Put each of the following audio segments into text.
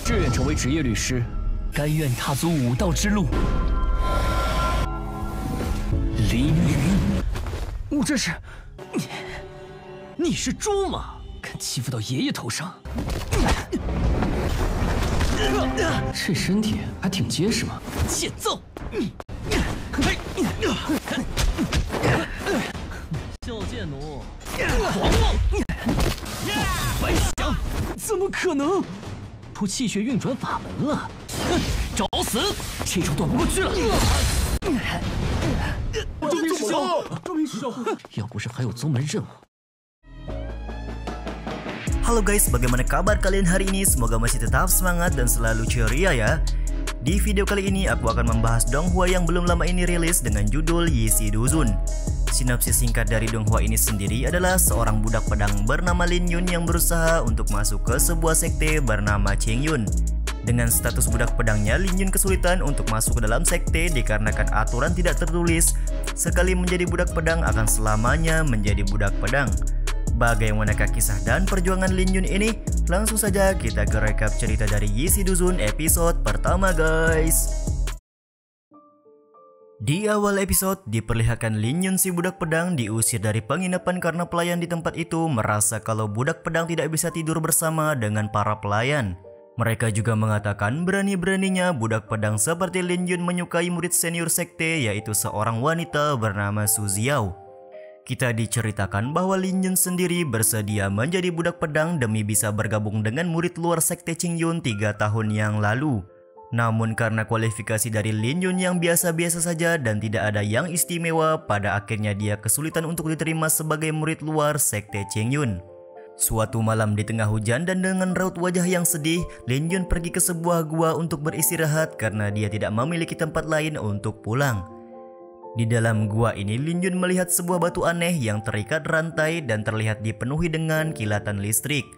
志愿成为职业律师，甘愿踏足武道之路。凌云，我这是……你是猪吗？敢欺负到爷爷头上？这身体还挺结实嘛！欠揍！小贱奴，狂妄！白翔，怎么可能？出气血运转法门了！找死！这招躲不过去了！周平师兄，周平师兄，要不是还有宗门任务。 Halo guys, bagaimana kabar kalian hari ini? Semoga masih tetap semangat dan selalu ceria ya. Di video kali ini aku akan membahas Donghua yang belum lama ini rilis dengan judul Yixi Duzun. Sinopsis singkat dari Donghua ini sendiri adalah seorang budak pedang bernama Lin Yun yang berusaha untuk masuk ke sebuah sekte bernama Qingyun. Dengan status budak pedangnya, Lin Yun kesulitan untuk masuk ke dalam sekte dikarenakan aturan tidak tertulis. Sekali menjadi budak pedang akan selamanya menjadi budak pedang. Bagaimanakah kisah dan perjuangan Lin Yun ini? Langsung saja kita ke rekap cerita dari Yixi Duzun episode pertama guys. Di awal episode diperlihatkan Lin Yun si budak pedang diusir dari penginapan karena pelayan di tempat itu merasa kalau budak pedang tidak bisa tidur bersama dengan para pelayan. Mereka juga mengatakan berani-beraninya budak pedang seperti Lin Yun menyukai murid senior sekte yaitu seorang wanita bernama Su Xiao. Kita diceritakan bahwa Lin Yun sendiri bersedia menjadi budak pedang demi bisa bergabung dengan murid luar sekte Qingyun 3 tahun yang lalu. Namun karena kualifikasi dari Lin Yun yang biasa-biasa saja dan tidak ada yang istimewa, pada akhirnya dia kesulitan untuk diterima sebagai murid luar sekte Qingyun. Suatu malam di tengah hujan dan dengan raut wajah yang sedih, Lin Yun pergi ke sebuah gua untuk beristirahat karena dia tidak memiliki tempat lain untuk pulang. Di dalam gua ini, Lin Yun melihat sebuah batu aneh yang terikat rantai dan terlihat dipenuhi dengan kilatan listrik.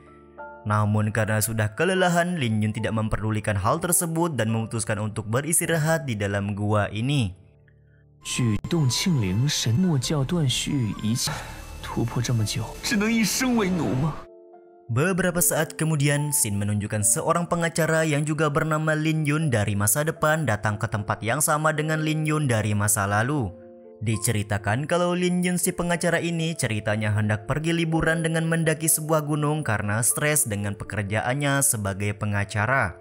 Namun karena sudah kelelahan, Lin Yun tidak memperdulikan hal tersebut dan memutuskan untuk beristirahat di dalam gua ini. Beberapa saat kemudian, Shin menunjukkan seorang pengacara yang juga bernama Lin Yun dari masa depan datang ke tempat yang sama dengan Lin Yun dari masa lalu. Diceritakan kalau Lin Yun si pengacara ini ceritanya hendak pergi liburan dengan mendaki sebuah gunung karena stres dengan pekerjaannya sebagai pengacara.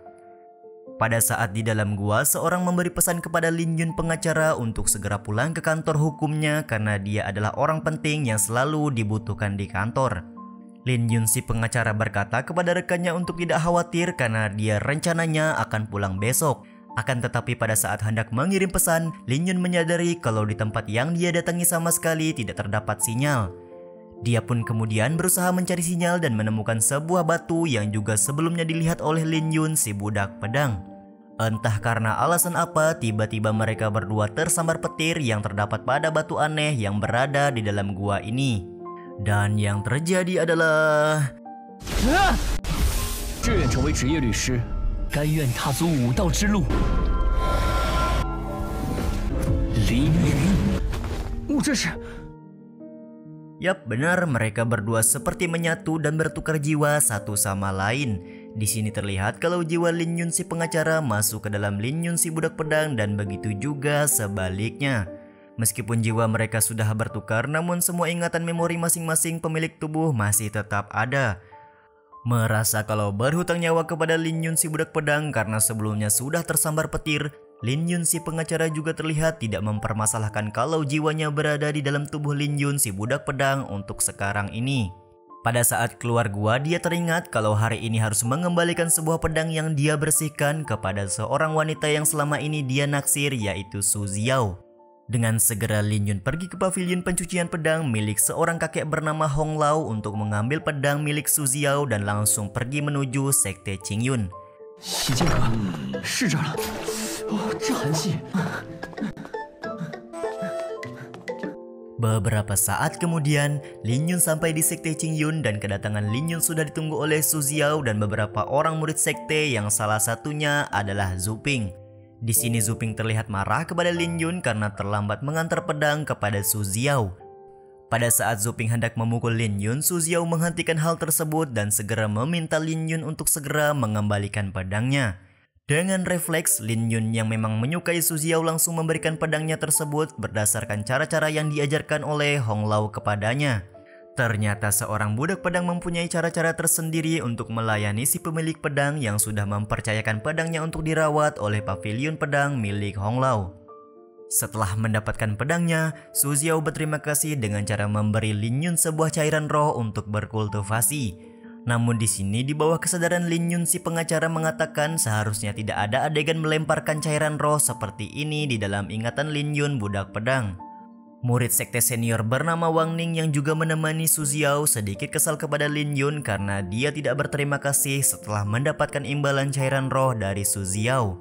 Pada saat di dalam gua, seorang memberi pesan kepada Lin Yun pengacara untuk segera pulang ke kantor hukumnya karena dia adalah orang penting yang selalu dibutuhkan di kantor. Lin Yun si pengacara berkata kepada rekannya untuk tidak khawatir karena dia rencananya akan pulang besok. Akan tetapi pada saat hendak mengirim pesan, Lin Yun menyadari kalau di tempat yang dia datangi sama sekali tidak terdapat sinyal. Dia pun kemudian berusaha mencari sinyal dan menemukan sebuah batu yang juga sebelumnya dilihat oleh Lin Yun si budak pedang. Entah karena alasan apa, tiba-tiba mereka berdua tersambar petir yang terdapat pada batu aneh yang berada di dalam gua ini. Dan yang terjadi adalah... 志愿成为职业律师，甘愿踏足武道之路。凌云，我这是…… Yap, benar, mereka berdua seperti menyatu dan bertukar jiwa satu sama lain. Di sini terlihat kalau jiwa Lin Yun si pengacara masuk ke dalam Lin Yun si budak pedang dan begitu juga sebaliknya. Meskipun jiwa mereka sudah bertukar, namun semua ingatan memori masing-masing pemilik tubuh masih tetap ada. Merasa kalau berhutang nyawa kepada Lin Yun si budak pedang karena sebelumnya sudah tersambar petir, Lin Yun si pengacara juga terlihat tidak mempermasalahkan kalau jiwanya berada di dalam tubuh Lin Yun si budak pedang untuk sekarang ini. Pada saat keluar gua, dia teringat kalau hari ini harus mengembalikan sebuah pedang yang dia bersihkan kepada seorang wanita yang selama ini dia naksir, yaitu Su Xiao. Dengan segera Lin Yun pergi ke pavilion pencucian pedang milik seorang kakek bernama Hong Lao untuk mengambil pedang milik Su Xiao dan langsung pergi menuju sekte Qingyun. Beberapa saat kemudian, Lin Yun sampai di sekte Qingyun dan kedatangan Lin Yun sudah ditunggu oleh Su Xiao dan beberapa orang murid sekte yang salah satunya adalah Zhu Ping. Di sini Zhu Ping terlihat marah kepada Lin Yun karena terlambat mengantar pedang kepada Su Xiao. Pada saat Zuping hendak memukul Lin Yun, Su Xiao menghentikan hal tersebut dan segera meminta Lin Yun untuk segera mengembalikan pedangnya. Dengan refleks, Lin Yun yang memang menyukai Su Xiao langsung memberikan pedangnya tersebut berdasarkan cara-cara yang diajarkan oleh Hong Lao kepadanya. Ternyata seorang budak pedang mempunyai cara-cara tersendiri untuk melayani si pemilik pedang yang sudah mempercayakan pedangnya untuk dirawat oleh pavilion pedang milik Hong Lao. Setelah mendapatkan pedangnya, Su Xiao berterima kasih dengan cara memberi Lin Yun sebuah cairan roh untuk berkultivasi. Namun di sini di bawah kesadaran Lin Yun si pengacara mengatakan seharusnya tidak ada adegan melemparkan cairan roh seperti ini di dalam ingatan Lin Yun budak pedang. Murid sekte senior bernama Wang Ning yang juga menemani Su Xiao sedikit kesal kepada Lin Yun karena dia tidak berterima kasih setelah mendapatkan imbalan cairan roh dari Su Xiao.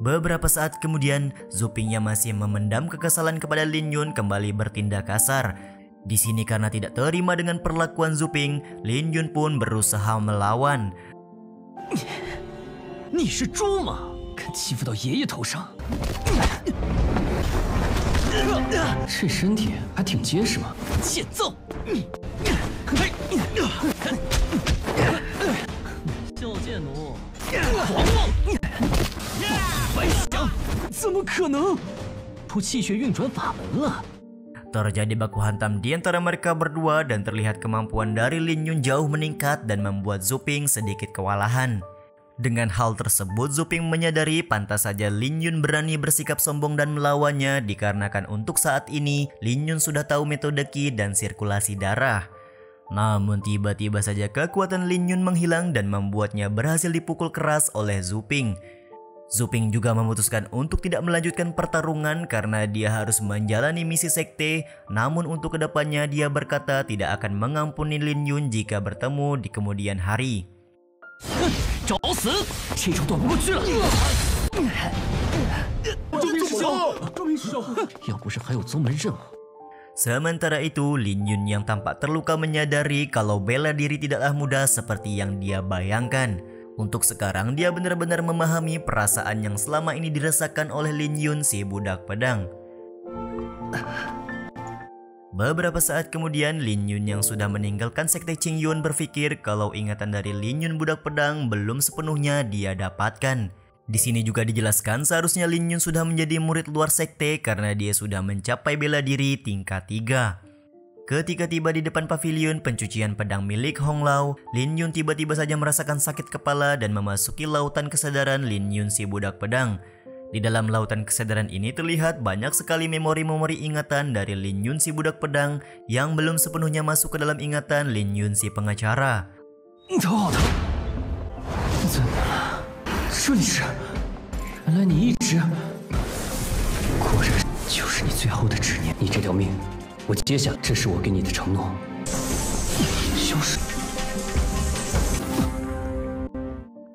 Beberapa saat kemudian, Zuping yang masih memendam kekesalan kepada Lin Yun kembali bertindak kasar. Di sini karena tidak terima dengan perlakuan Zuping, Lin Yun pun berusaha melawan. 你是猪吗？敢欺负到爷爷头上？这身体还挺结实嘛！欠揍！小贱奴，狂妄！ 白想，怎么可能？出气血运转法门了。 Terjadi baku hantam di antara mereka berdua dan terlihat kemampuan dari Lin Yun jauh meningkat dan membuat Zuping sedikit kewalahan. Dengan hal tersebut, Zuping menyadari pantas saja Lin Yun berani bersikap sombong dan melawannya dikarenakan untuk saat ini Lin Yun sudah tahu metode Qi dan sirkulasi darah. Namun tiba-tiba saja kekuatan Lin Yun menghilang dan membuatnya berhasil dipukul keras oleh Zuping. Zuping juga memutuskan untuk tidak melanjutkan pertarungan karena dia harus menjalani misi sekte. Namun untuk kedepannya dia berkata tidak akan mengampuni Lin Yun jika bertemu di kemudian hari. 找死！这招躲不过去了。周明师兄，要不是还有宗门任务。 Sementara itu, Lin Yun yang tampak terluka menyadari kalau bela diri tidaklah mudah seperti yang dia bayangkan. Untuk sekarang dia benar-benar memahami perasaan yang selama ini dirasakan oleh Lin Yun si budak pedang. Beberapa saat kemudian Lin Yun yang sudah meninggalkan sekte Qingyuan berpikir kalau ingatan dari Lin Yun budak pedang belum sepenuhnya dia dapatkan. Di sini juga dijelaskan seharusnya Lin Yun sudah menjadi murid luar sekte karena dia sudah mencapai bela diri tingkat 3. Ketika tiba di depan pavilion pencucian pedang milik Hong Lao, Lin Yun tiba-tiba saja merasakan sakit kepala dan memasuki lautan kesadaran Lin Yun si budak pedang. Di dalam lautan kesadaran ini terlihat banyak sekali memori-memori ingatan dari Lin Yun si budak pedang yang belum sepenuhnya masuk ke dalam ingatan Lin Yun si pengacara. 头好疼，怎么了？这里是，原来你一直，果然就是你最后的执念。你这条命，我接下，这是我给你的承诺。消失。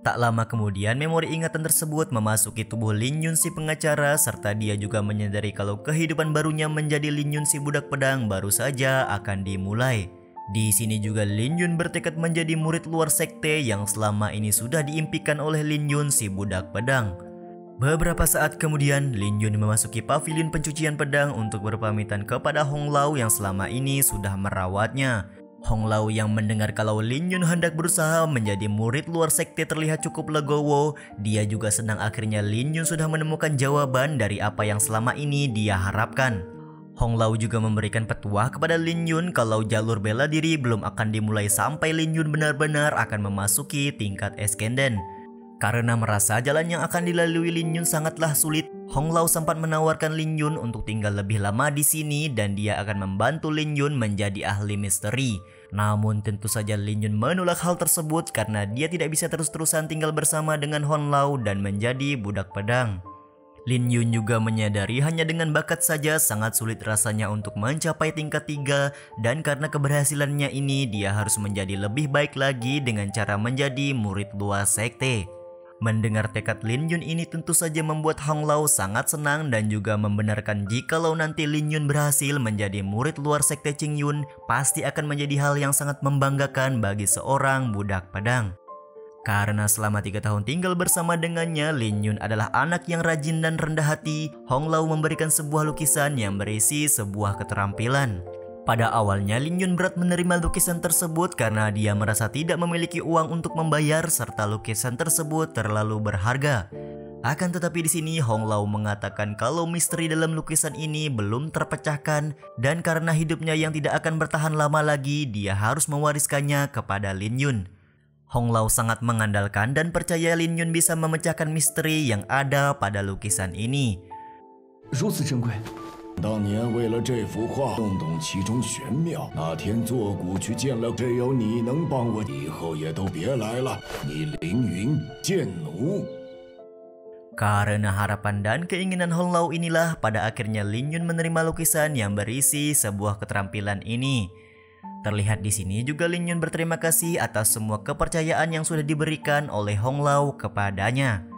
Tak lama kemudian memori ingatan tersebut memasuki tubuh Lin Yun si pengacara serta dia juga menyadari kalau kehidupan barunya menjadi Lin Yun si budak pedang baru saja akan dimulai. Di sini juga Lin Yun bertekad menjadi murid luar sekte yang selama ini sudah diimpikan oleh Lin Yun si budak pedang. Beberapa saat kemudian Lin Yun memasuki pavilion pencucian pedang untuk berpamitan kepada Hong Lao yang selama ini sudah merawatnya. Hong Lao yang mendengar kalau Lin Yun hendak berusaha menjadi murid luar sekte terlihat cukup legowo. Dia juga senang akhirnya Lin Yun sudah menemukan jawaban dari apa yang selama ini dia harapkan. Hong Lao juga memberikan petuah kepada Lin Yun kalau jalur bela diri belum akan dimulai sampai Lin Yun benar-benar akan memasuki tingkat Eskenden. Karena merasa jalan yang akan dilalui Lin Yun sangatlah sulit, Hong Lao sempat menawarkan Lin Yun untuk tinggal lebih lama di sini dan dia akan membantu Lin Yun menjadi ahli misteri. Namun tentu saja Lin Yun menolak hal tersebut karena dia tidak bisa terus-terusan tinggal bersama dengan Hong Lao dan menjadi budak pedang. Lin Yun juga menyadari hanya dengan bakat saja sangat sulit rasanya untuk mencapai tingkat 3 dan karena keberhasilannya ini dia harus menjadi lebih baik lagi dengan cara menjadi murid luar sekte. Mendengar tekad Lin Yun ini tentu saja membuat Hong Lao sangat senang dan juga membenarkan jikalau nanti Lin Yun berhasil menjadi murid luar sekte Qingyuan pasti akan menjadi hal yang sangat membanggakan bagi seorang budak pedang. Karena selama 3 tahun tinggal bersama dengannya, Lin Yun adalah anak yang rajin dan rendah hati. Hong Lao memberikan sebuah lukisan yang berisi sebuah keterampilan. Pada awalnya Lin Yun berat menerima lukisan tersebut karena dia merasa tidak memiliki uang untuk membayar serta lukisan tersebut terlalu berharga. Akan tetapi di sini Hong Lau mengatakan kalau misteri dalam lukisan ini belum terpecahkan dan karena hidupnya yang tidak akan bertahan lama lagi, dia harus mewariskannya kepada Lin Yun. Hong Lau sangat mengandalkan dan percaya Lin Yun bisa memecahkan misteri yang ada pada lukisan ini. 如此珍贵。 当年为了这幅画，弄懂其中玄妙。那天坐骨去见了，只有你能帮我，以后也都别来了。你凌云剑奴。 Karena harapan dan keinginan Hong Lau inilah pada akhirnya Lin Yun menerima lukisan yang berisi sebuah keterampilan ini. Terlihat di sini juga Lin Yun berterima kasih atas semua kepercayaan yang sudah diberikan oleh Hong Lau kepadanya.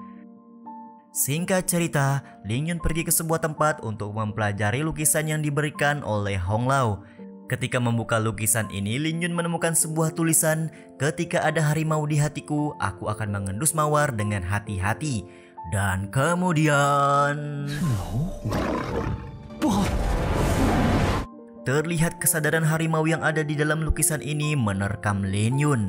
Singkat cerita, Lin Yun pergi ke sebuah tempat untuk mempelajari lukisan yang diberikan oleh Hong Lau. Ketika membuka lukisan ini, Lin Yun menemukan sebuah tulisan, "Ketika ada harimau di hatiku, aku akan mengendus mawar dengan hati-hati." Dan kemudian terlihat kesadaran harimau yang ada di dalam lukisan ini menerkam Lin Yun.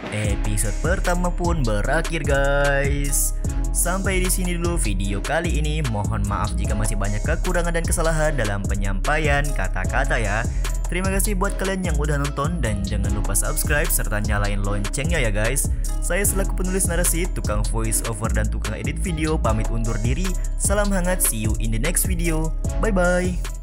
Episode pertama pun berakhir guys. Sampai di sini dulu video kali ini. Mohon maaf jika masih banyak kekurangan dan kesalahan dalam penyampaian kata-kata ya. Terima kasih buat kalian yang udah nonton dan jangan lupa subscribe serta nyalain loncengnya ya guys. Saya selaku penulis narasi, tukang voice over dan tukang edit video pamit undur diri. Salam hangat, see you in the next video. Bye bye.